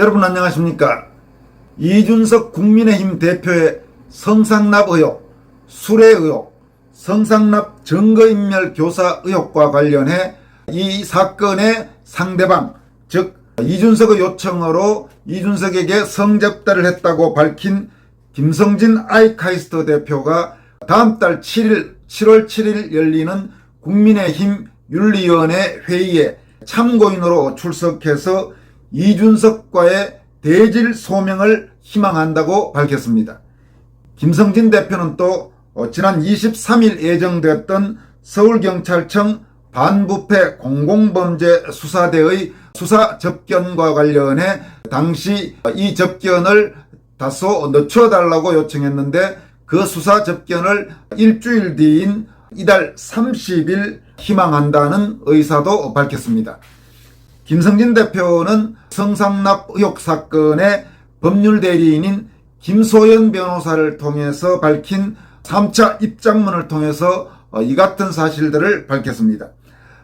여러분 안녕하십니까? 이준석 국민의힘 대표의 성상납 의혹, 수뢰 의혹, 성상납 증거인멸 교사 의혹과 관련해 이 사건의 상대방, 즉 이준석의 요청으로 이준석에게 성접대를 했다고 밝힌 김성진 아이카이스트 대표가 다음 달 7월 7일 열리는 국민의힘 윤리위원회 회의에 참고인으로 출석해서 이준석과의 대질 소명을 희망한다고 밝혔습니다. 김성진 대표는 또 지난 23일 예정되었던 서울경찰청 반부패 공공범죄 수사대의 수사 접견과 관련해 당시 이 접견을 다소 늦춰달라고 요청했는데 그 수사 접견을 일주일 뒤인 이달 30일 희망한다는 의사도 밝혔습니다. 김성진 대표는 성상납 의혹 사건의 법률 대리인인 김소연 변호사를 통해서 밝힌 3차 입장문을 통해서 이 같은 사실들을 밝혔습니다.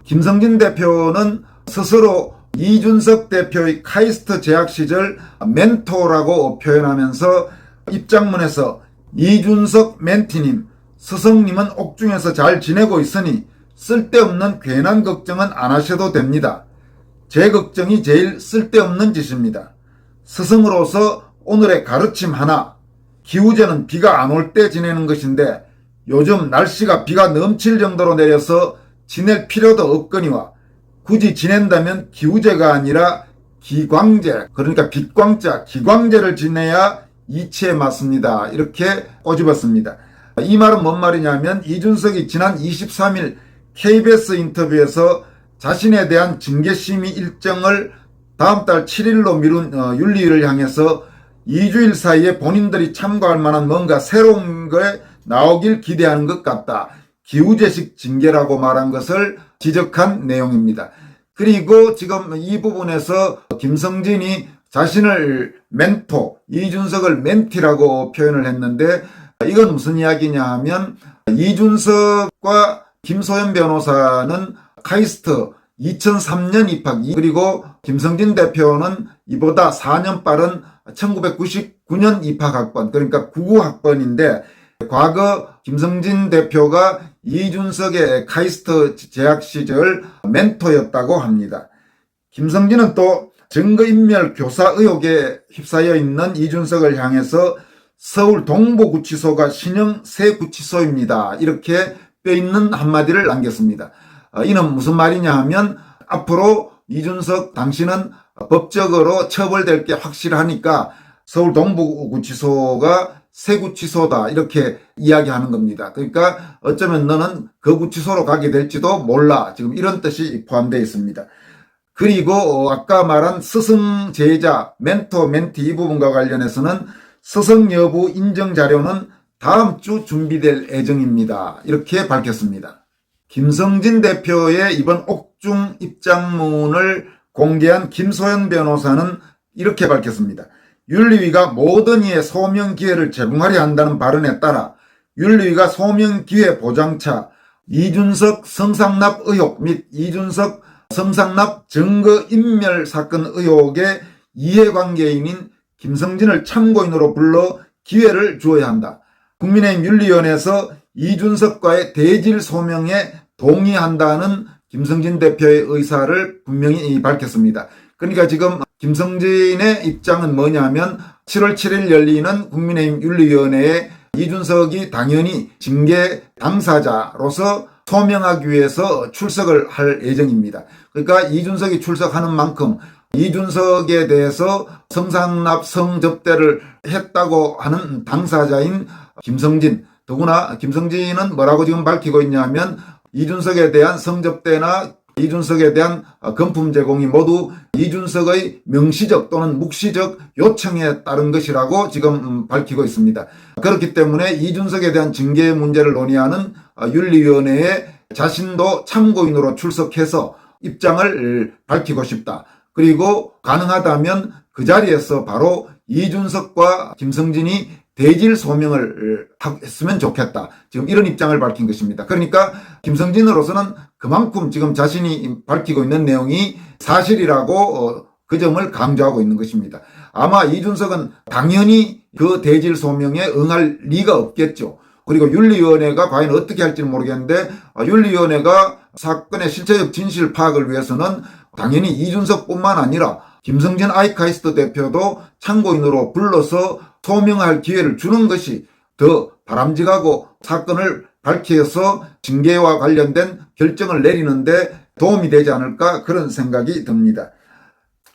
김성진 대표는 스스로 이준석 대표의 카이스트 재학 시절 멘토라고 표현하면서 입장문에서 이준석 멘티님, 스승님은 옥중에서 잘 지내고 있으니 쓸데없는 괜한 걱정은 안 하셔도 됩니다. 제 걱정이 제일 쓸데없는 짓입니다. 스승으로서 오늘의 가르침 하나, 기우제는 비가 안 올 때 지내는 것인데 요즘 날씨가 비가 넘칠 정도로 내려서 지낼 필요도 없거니와 굳이 지낸다면 기우제가 아니라 기광제, 그러니까 빛광자, 기광제를 지내야 이치에 맞습니다. 이렇게 꼬집었습니다. 이 말은 뭔 말이냐면 이준석이 지난 23일 KBS 인터뷰에서 자신에 대한 징계심의 일정을 다음 달 7일로 미룬 윤리위를 향해서 2주일 사이에 본인들이 참고할 만한 뭔가 새로운 게 나오길 기대하는 것 같다. 기우제식 징계라고 말한 것을 지적한 내용입니다. 그리고 지금 이 부분에서 김성진이 자신을 멘토, 이준석을 멘티라고 표현을 했는데 이건 무슨 이야기냐 하면 이준석과 김소연 변호사는 카이스트 2003년 입학, 그리고 김성진 대표는 이보다 4년 빠른 1999년 입학학번, 그러니까 99학번인데 과거 김성진 대표가 이준석의 카이스트 재학 시절 멘토였다고 합니다. 김성진은 또 증거인멸 교사 의혹에 휩싸여 있는 이준석을 향해서 서울 동부구치소가 신형 새 구치소입니다. 이렇게 빼있는 한마디를 남겼습니다. 이는 무슨 말이냐 하면 앞으로 이준석 당신은 법적으로 처벌될 게 확실하니까 서울 동부구치소가 새 구치소다 이렇게 이야기하는 겁니다. 그러니까 어쩌면 너는 그 구치소로 가게 될지도 몰라. 지금 이런 뜻이 포함되어 있습니다. 그리고 아까 말한 스승, 제자, 멘토, 멘티 이 부분과 관련해서는 스승 여부 인정 자료는 다음 주 준비될 예정입니다. 이렇게 밝혔습니다. 김성진 대표의 이번 옥중 입장문을 공개한 김소연 변호사는 이렇게 밝혔습니다. 윤리위가 모든 이의 소명 기회를 제공하려 한다는 발언에 따라 윤리위가 소명 기회 보장차 이준석 성상납 의혹 및 이준석 성상납 증거인멸 사건 의혹의 이해관계인인 김성진을 참고인으로 불러 기회를 주어야 한다. 국민의힘 윤리위원회에서 이준석과의 대질 소명에 동의한다는 김성진 대표의 의사를 분명히 밝혔습니다. 그러니까 지금 김성진의 입장은 뭐냐면 7월 7일 열리는 국민의힘 윤리위원회에 이준석이 당연히 징계 당사자로서 소명하기 위해서 출석을 할 예정입니다. 그러니까 이준석이 출석하는 만큼 이준석에 대해서 성상납 성접대를 했다고 하는 당사자인 김성진, 더구나 김성진은 뭐라고 지금 밝히고 있냐면 이준석에 대한 성접대나 이준석에 대한 금품 제공이 모두 이준석의 명시적 또는 묵시적 요청에 따른 것이라고 지금 밝히고 있습니다. 그렇기 때문에 이준석에 대한 징계 문제를 논의하는 윤리위원회에 자신도 참고인으로 출석해서 입장을 밝히고 싶다. 그리고 가능하다면 그 자리에서 바로 이준석과 김성진이 대질 소명을 했으면 좋겠다. 지금 이런 입장을 밝힌 것입니다. 그러니까 김성진으로서는 그만큼 지금 자신이 밝히고 있는 내용이 사실이라고 그 점을 강조하고 있는 것입니다. 아마 이준석은 당연히 그 대질 소명에 응할 리가 없겠죠. 그리고 윤리위원회가 과연 어떻게 할지는 모르겠는데 윤리위원회가 사건의 실체적 진실 파악을 위해서는 당연히 이준석뿐만 아니라 김성진 아이카이스트 대표도 참고인으로 불러서 소명할 기회를 주는 것이 더 바람직하고 사건을 밝혀서 징계와 관련된 결정을 내리는데 도움이 되지 않을까 그런 생각이 듭니다.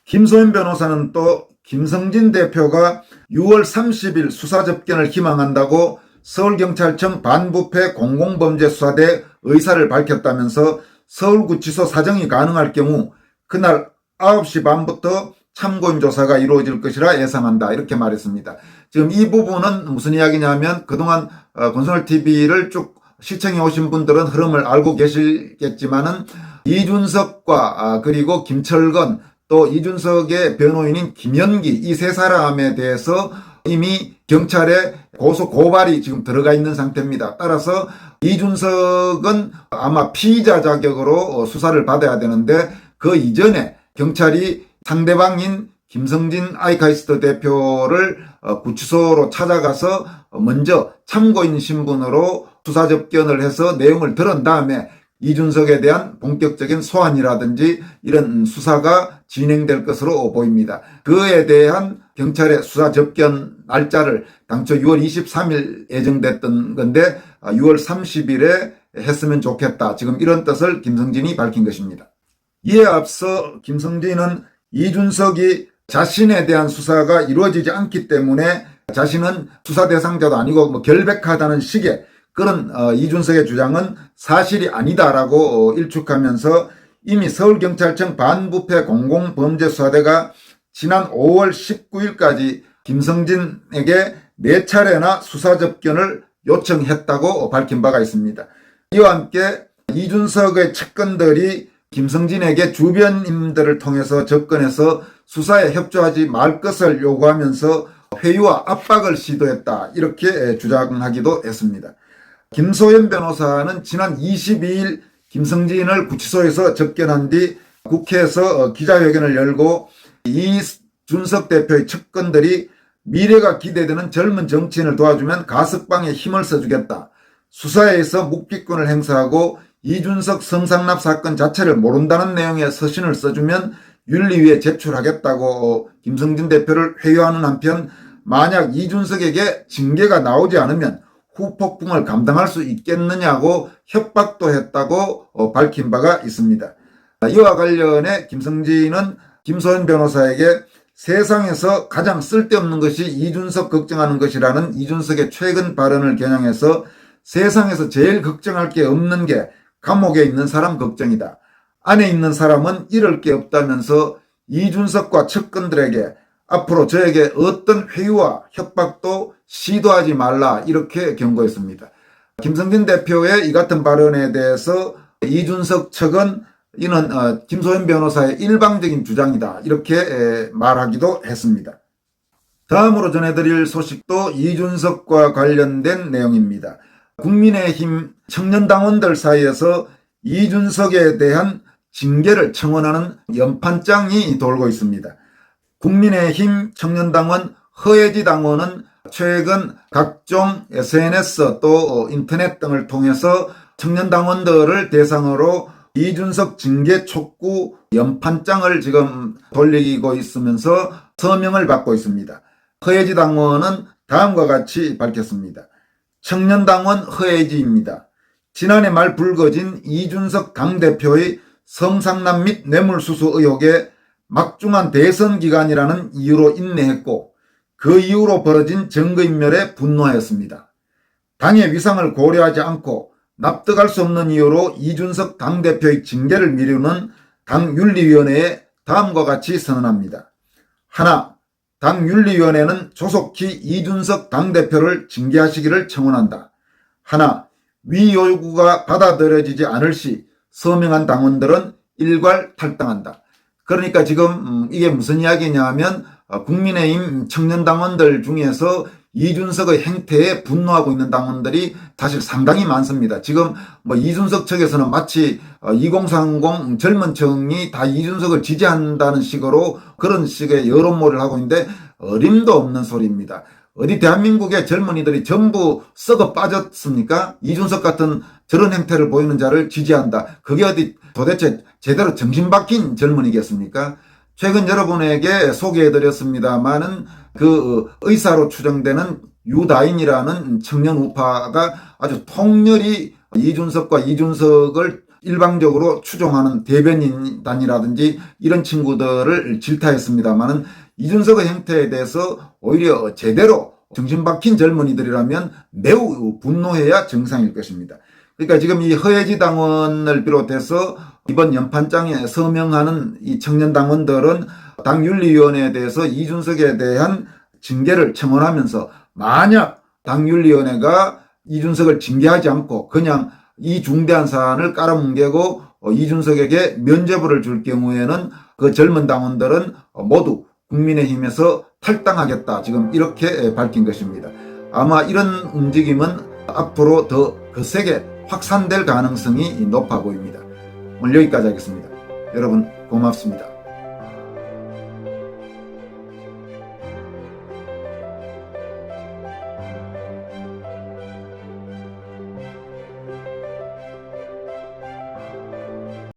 김소연 변호사는 또 김성진 대표가 6월 30일 수사 접견을 희망한다고 서울경찰청 반부패 공공범죄수사대 의사를 밝혔다면서 서울구치소 사정이 가능할 경우 그날 9시 반부터 참고인 조사가 이루어질 것이라 예상한다 이렇게 말했습니다. 지금 이 부분은 무슨 이야기냐면 그동안 권선을TV를 쭉 시청해 오신 분들은 흐름을 알고 계시겠지만은 이준석과 그리고 김철건 또 이준석의 변호인인 김연기 이 세 사람에 대해서 이미 경찰에 고소 고발이 지금 들어가 있는 상태입니다. 따라서 이준석은 아마 피의자 자격으로 수사를 받아야 되는데 그 이전에 경찰이 상대방인 김성진 아이카이스트 대표를 구치소로 찾아가서 먼저 참고인 신분으로 수사 접견을 해서 내용을 들은 다음에 이준석에 대한 본격적인 소환이라든지 이런 수사가 진행될 것으로 보입니다. 그에 대한 경찰의 수사 접견 날짜를 당초 6월 23일 예정됐던 건데 6월 30일에 했으면 좋겠다. 지금 이런 뜻을 김성진이 밝힌 것입니다. 이에 앞서 김성진은 이준석이 자신에 대한 수사가 이루어지지 않기 때문에 자신은 수사 대상자도 아니고 결백하다는 식의 그런 이준석의 주장은 사실이 아니다라고 일축하면서 이미 서울경찰청 반부패 공공범죄수사대가 지난 5월 19일까지 김성진에게 4차례나 수사 접견을 요청했다고 밝힌 바가 있습니다. 이와 함께 이준석의 측근들이 김성진에게 주변인들을 통해서 접근해서 수사에 협조하지 말 것을 요구하면서 회유와 압박을 시도했다 이렇게 주장하기도 했습니다. 김소연 변호사는 지난 22일 김성진을 구치소에서 접견한 뒤 국회에서 기자회견을 열고 이준석 대표의 측근들이 미래가 기대되는 젊은 정치인을 도와주면 가석방에 힘을 써주겠다. 수사에서 묵비권을 행사하고 이준석 성상납 사건 자체를 모른다는 내용의 서신을 써주면 윤리위에 제출하겠다고 김성진 대표를 회유하는 한편 만약 이준석에게 징계가 나오지 않으면 후폭풍을 감당할 수 있겠느냐고 협박도 했다고 밝힌 바가 있습니다. 이와 관련해 김성진은 김소연 변호사에게 세상에서 가장 쓸데없는 것이 이준석 걱정하는 것이라는 이준석의 최근 발언을 겨냥해서 세상에서 제일 걱정할 게 없는 게 감옥에 있는 사람 걱정이다. 안에 있는 사람은 잃을 게 없다면서 이준석과 측근들에게 앞으로 저에게 어떤 회유와 협박도 시도하지 말라 이렇게 경고했습니다. 김성진 대표의 이 같은 발언에 대해서 이준석 측은 이는 김소연 변호사의 일방적인 주장이다 이렇게 말하기도 했습니다. 다음으로 전해드릴 소식도 이준석과 관련된 내용입니다. 국민의힘 청년당원들 사이에서 이준석에 대한 징계를 청원하는 연판장이 돌고 있습니다. 국민의힘 청년당원 허혜지 당원은 최근 각종 SNS 또 인터넷 등을 통해서 청년당원들을 대상으로 이준석 징계 촉구 연판장을 지금 돌리고 있으면서 서명을 받고 있습니다. 허혜지 당원은 다음과 같이 밝혔습니다. 청년당원 허혜지입니다. 지난해 말 불거진 이준석 당대표의 성상납 및 뇌물수수 의혹에 막중한 대선 기간이라는 이유로 인내했고 그 이후로 벌어진 증거인멸에 분노하였습니다. 당의 위상을 고려하지 않고 납득할 수 없는 이유로 이준석 당대표의 징계를 미루는 당윤리위원회에 다음과 같이 선언합니다. 하나, 당윤리위원회는 조속히 이준석 당대표를 징계하시기를 청원한다. 하나, 위 요구가 받아들여지지 않을 시 서명한 당원들은 일괄 탈당한다. 그러니까 지금 이게 무슨 이야기냐 하면 국민의힘 청년당원들 중에서 이준석의 행태에 분노하고 있는 당원들이 사실 상당히 많습니다. 지금 이준석 측에서는 마치 2030 젊은 층이 다 이준석을 지지한다는 식으로 그런 식의 여론몰이를 하고 있는데 어림도 없는 소리입니다. 어디 대한민국의 젊은이들이 전부 썩어 빠졌습니까? 이준석 같은 저런 행태를 보이는 자를 지지한다. 그게 어디 도대체 제대로 정신 박힌 젊은이겠습니까? 최근 여러분에게 소개해드렸습니다마는 그 의사로 추정되는 유다인이라는 청년 우파가 아주 통렬히 이준석과 이준석을 일방적으로 추종하는 대변인단이라든지 이런 친구들을 질타했습니다마는 이준석의 행태에 대해서 오히려 제대로 정신 박힌 젊은이들이라면 매우 분노해야 정상일 것입니다. 그러니까 지금 이 허혜지 당원을 비롯해서 이번 연판장에 서명하는 이 청년 당원들은 당윤리위원회에 대해서 이준석에 대한 징계를 청원하면서 만약 당윤리위원회가 이준석을 징계하지 않고 그냥 이 중대한 사안을 깔아뭉개고 이준석에게 면죄부를 줄 경우에는 그 젊은 당원들은 모두 국민의힘에서 탈당하겠다. 지금 이렇게 밝힌 것입니다. 아마 이런 움직임은 앞으로 더 거세게 확산될 가능성이 높아 보입니다. 오늘 여기까지 하겠습니다. 여러분 고맙습니다.